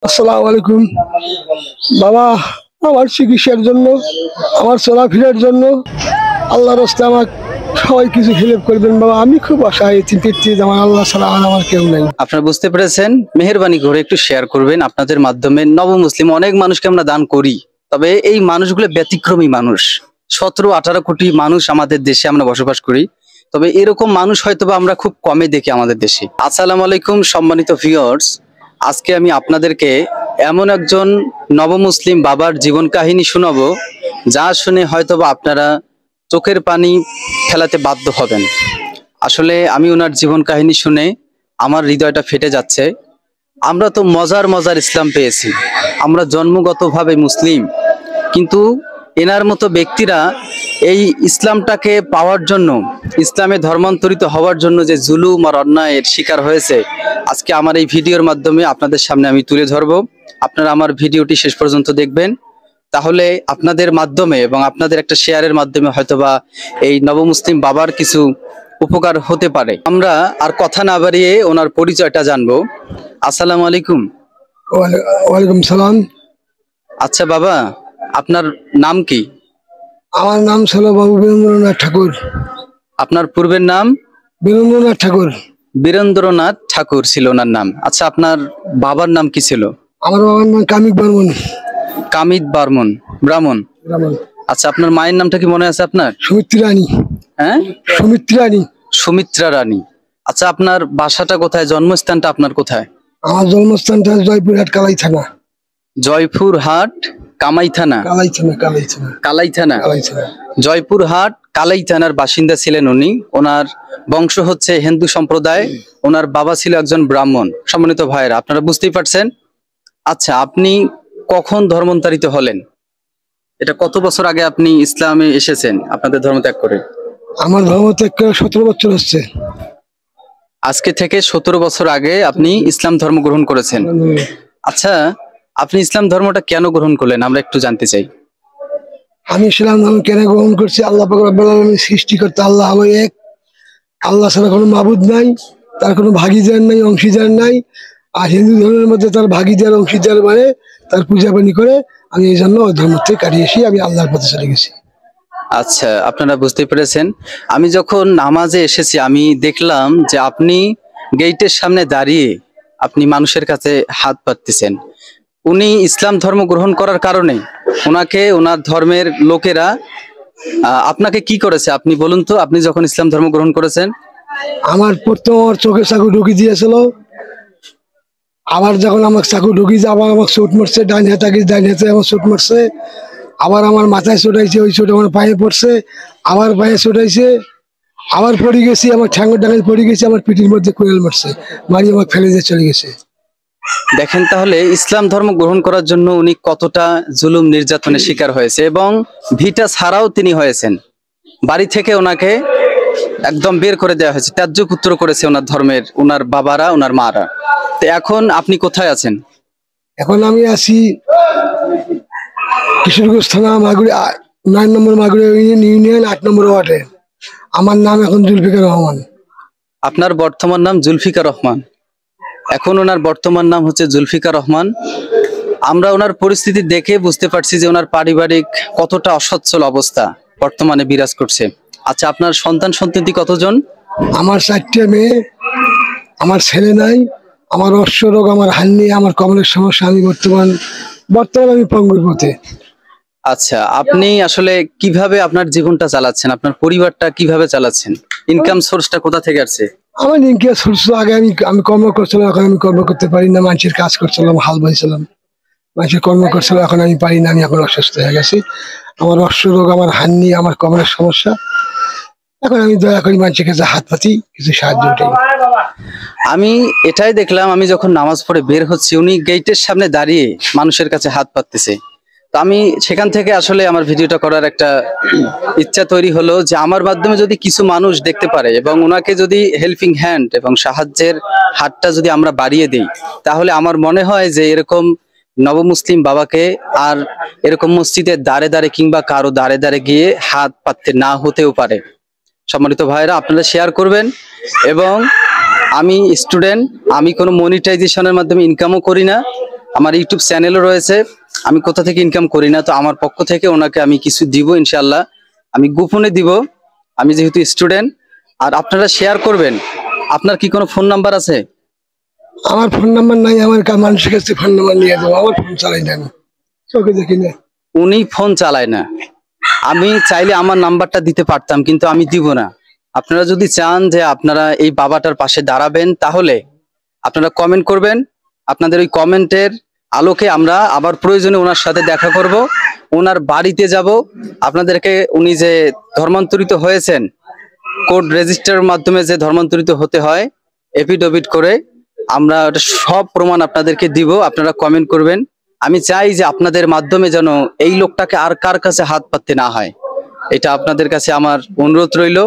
আসসালামু আলাইকুম বাবা। আমার চিকিৎসার জন্য, আমার চলাফেরার জন্য আল্লাহ রাস্তায় আমার সবাই কিছু হেল্প করবেন বাবা। আমি খুব অসহায়, চিন্তিত, আমার আল্লাহ ছাড়া আমার কেউ নাই। আপনারা বুঝতে পেরেছেন, মেহেরবানি করে একটু শেয়ার করবেন। আপনাদের মাধ্যমে নব মুসলিম অনেক মানুষকে আমরা দান করি, তবে এই মানুষগুলো ব্যতিক্রমী মানুষ। 17-18 কোটি মানুষ আমাদের দেশে আমরা বসবাস করি, তবে এরকম মানুষ হয়তোবা আমরা খুব কমে দেখি আমাদের দেশে। আসসালামু আলাইকুম সম্মানিত ভিউয়ার্স, আজকে আমি আপনাদেরকে এমন একজন নবমুসলিম বাবার জীবন কাহিনী শোনাবো, যা শুনে হয়তোবা আপনারা চোখের পানি ফেলাতে বাধ্য হবেন। আসলে আমি ওনার জীবন কাহিনী শুনে আমার হৃদয়টা ফেটে যাচ্ছে। আমরা তো মজার মজার ইসলাম পেয়েছি, আমরা জন্মগতভাবে মুসলিম, কিন্তু এনার মতো ব্যক্তিরা এই ইসলামটাকে পাওয়ার জন্য, ইসলামে ধর্মান্তরিত হওয়ার জন্য যে জুলুম আর অন্যায়ের শিকার হয়েছে, আজকে আমার এই ভিডিওর মাধ্যমে আপনাদের সামনে আমি তুলে ধরবো। আপনারা আমার ভিডিওটি শেষ পর্যন্ত দেখবেন, তাহলে আপনাদের মাধ্যমে এবং আপনাদের একটা শেয়ারের মাধ্যমে হয়তোবা এই নবমুসলিম বাবার কিছু উপকার হতে পারে। আমরা আর কথা না বাড়িয়ে ওনার পরিচয়টা জানবো। আসসালামু আলাইকুম। ওয়ালাইকুম সালাম। আচ্ছা বাবা, আপনার নাম কি? আমার নাম ছিল বাবু বীরেন্দ্রনাথ ঠাকুর। আপনার পূর্বের নাম? বীরেন্দ্রনাথ ঠাকুর। বীরেন্দ্রনাথ ঠাকুর ছিল ওনার নাম। আচ্ছা, আপনার বাবার নাম কি ছিল? আমার বাবার নাম কামিক বর্মন। কামিত বর্মন ব্রাহ্মণ। আচ্ছা, আপনার মায়ের নামটা কি মনে আছে আপনার? সুমিত্রা রানী। হ্যাঁ, সুমিত্রা রানী। সুমিত্রা রানী। আচ্ছা, আপনার বাসাটা কোথায়, জন্মস্থানটা আপনার কোথায়? আমার জন্মস্থানটা জয়পুরহাট কালাই থানা। জয়পুরহাট কামাই থানা? কালাই থানা। কালাই থানা। কালাই থানা। কালাই থানা। জয়পুরহাট কালাই থানার বাসিন্দা ছিলেন উনি। ওনার বংশ হচ্ছে হিন্দু সম্প্রদায়, ওনার বাবা ছিল একজন ব্রাহ্মণ। সম্মানিত ভাইয়েরা, আপনারা বুঝতেই পারছেন। আচ্ছা, আপনি কখন ধর্মান্তরিত হলেন? এটা কত বছর আগে আপনি ইসলামে এসেছেন আপনাদের ধর্ম ত্যাগ করে? আমার ধর্ম ত্যাগ করে 17 বছর হচ্ছে। আজকে থেকে 17 বছর আগে আপনি ইসলাম ধর্ম গ্রহণ করেছেন। আচ্ছা, আপনি ইসলাম ধর্মটা কেন গ্রহণ করলেন আমরা একটু জানতে চাই। আমি ইসলাম ধর্ম কেন গ্রহণ করছি? আল্লাহ পাক রব্বুল আলামিন সৃষ্টিকর্তা আল্লাহ হলো এক। আল্লাহ ছাড়া কোনো মাবুদ নাই, তার কোনো ভাগীদার নাই, অংশীদার নাই। আর হিন্দু ধর্মের মধ্যে তার ভাগীদার অংশীদার মানে তার পূজা পানি করে। আমি এই জন্য ওই ধর্ম থেকে কাটিয়ে এসে আমি আল্লাহর পথে চলে গেছি। আচ্ছা, আপনারা বুঝতে পেরেছেন। আমি যখন নামাজে এসেছি আমি দেখলাম যে আপনি গেটের সামনে দাঁড়িয়ে আপনি মানুষের কাছে হাত পাততেছেন। উনি ইসলাম ধর্ম গ্রহণ করার কারণে ওনাকে ওনার ধর্মের লোকেরা আপনাকে কি করেছে আপনি বলুন তো? আপনি যখন ইসলাম ধর্ম গ্রহণ করেছেন, আমার প্রথম আমার চোখে চাকু ঢুকিয়ে দিয়েছিল। আবার যখন আমার চাকু ঢুকিয়েছে আবার আমার চোট মারছে, ডাইন হাতে আমার চোট মারছে। আবার আমার মাথায় চোটাইছে, ওই চোট আমার পায়ে পড়ছে। আবার পায়ে চোটাইছে, আবার পড়ে গেছি, আমার ঠ্যাঙ্গের ডাঙায় পড়ে গেছি, আমার পিঠির মধ্যে কোয়েল মারছে, মারি আমার ফেলে দিয়ে চলে গেছে। দেখেন তাহলে ইসলাম ধর্ম গ্রহণ করার জন্য উনি কতটা জুলুম নির্যাতনের শিকার হয়েছে, এবং ভিটা ছাড়াও তিনি হয়েছেন। বাড়ি থেকে ওনাকে একদম বের করে দেওয়া হয়েছে, ত্যায্য পুত্র করেছে ওনার ধর্মের ওনার বাবারা, ওনার মারা। তো এখন আপনি কোথায় আছেন? এখন আমি আছি কিশোরগঞ্জ থানা, মাগুরি 9 নম্বর মাগুরি ইউনিয়ন 8 নম্বর ওয়ার্ডে। আমার নাম এখন জুলফিকার রহমান। আপনার বর্তমান নাম জুলফিকার রহমান? এখন ওনার বর্তমান নাম হচ্ছে জুলফিকার রহমান। আমরা ওনার পরিস্থিতি দেখে বুঝতে পারছি যে ওনার পারিবারিক কতটা অসচ্ছল অবস্থা বর্তমানে বিরাজ করছে। আচ্ছা, আপনার সন্তান সন্ততি কতজন? আমার 4টে মেয়ে, আমার ছেলে নাই, আমার অশ্ব রোগ, আমার হান্নি, আমার কমলের সমস্যা। আমি বর্তমান আমি পঙ্গুর পথে। আচ্ছা, আপনি আসলে কিভাবে আপনার জীবনটা চালাচ্ছেন, আপনার পরিবারটা কিভাবে চালাচ্ছেন? ইনকাম সোর্সটা কোথা থেকে আসছে? আমার ইনকাম সোর্স আগে আমি কর্ম করছিলাম, এখন আমি কর্ম করতে পারি না। মানুষের কাজ করছিলাম, হাল বইছিলাম, মানুষের কর্ম করছিলাম, এখন আমি পারি না। আমি এখন অসুস্থ হয়ে গেছি, আমার অশ্ব রোগ, আমার হান্নি, আমার কমলের সমস্যা। এখন আমি দয়া করি মানুষের কাছে হাত পাতি, কিছু সাহায্য উঠাই। আমি এটাই দেখলাম, আমি যখন নামাজ পড়ে বের হচ্ছি উনি গেটের সামনে দাঁড়িয়ে মানুষের কাছে হাত পাততেছে। তো আমি সেখান থেকে আসলে আমার ভিডিওটা করার একটা ইচ্ছা তৈরি হলো যে আমার মাধ্যমে যদি কিছু মানুষ দেখতে পারে এবং ওনাকে যদি হেল্পিং হ্যান্ড এবং সাহায্যের হাতটা যদি আমরা বাড়িয়ে দিই, তাহলে আমার মনে হয় যে এরকম নবমুসলিম বাবাকে আর এরকম মসজিদের দ্বারে দ্বারে কিংবা কারো দ্বারে দ্বারে গিয়ে হাত পাততে না হতেও পারে। সম্মানিত ভাইরা, আপনারা শেয়ার করবেন। এবং আমি স্টুডেন্ট, আমি কোনো মনিটাইজেশনের মাধ্যমে ইনকামও করি না, আমার ইউটিউব চ্যানেলও রয়েছে, আমি কোথা থেকে ইনকাম করি না, তো আমার পক্ষ থেকে ওনাকে আমি কিছু দিব ইনশাল্লাহ, আমি গোপনে দিব, আমি যেহেতু স্টুডেন্ট। আর আপনারা শেয়ার করবেন। আপনার কি কোনো ফোন নাম্বার আছে? আমার ফোন নাম্বার নাই, আমার মানুষের কাছে ফোন নাম্বার নিয়ে যাবো, আমার ফোন চালাই না, চোখে দেখি না। উনি ফোন চালায় না, আমি চাইলে আমার নাম্বারটা দিতে পারতাম, কিন্তু আমি দিব না। আপনারা যদি চান যে আপনারা এই বাবাটার পাশে দাঁড়াবেন, তাহলে আপনারা কমেন্ট করবেন। আপনাদের ওই কমেন্টের আলোকে আমরা আবার প্রয়োজনে ওনার সাথে দেখা করব, ওনার বাড়িতে যাব। আপনাদেরকে উনি যে ধর্মান্তরিত হয়েছেন, কোর্ট রেজিস্টারের মাধ্যমে যে ধর্মান্তরিত হতে হয় এফিডেভিট করে, আমরা ওটা সব প্রমাণ আপনাদেরকে দিব। আপনারা কমেন্ট করবেন। আমি চাই যে আপনাদের মাধ্যমে যেন এই লোকটাকে আর কার কাছে হাত পাততে না হয়, এটা আপনাদের কাছে আমার অনুরোধ রইল।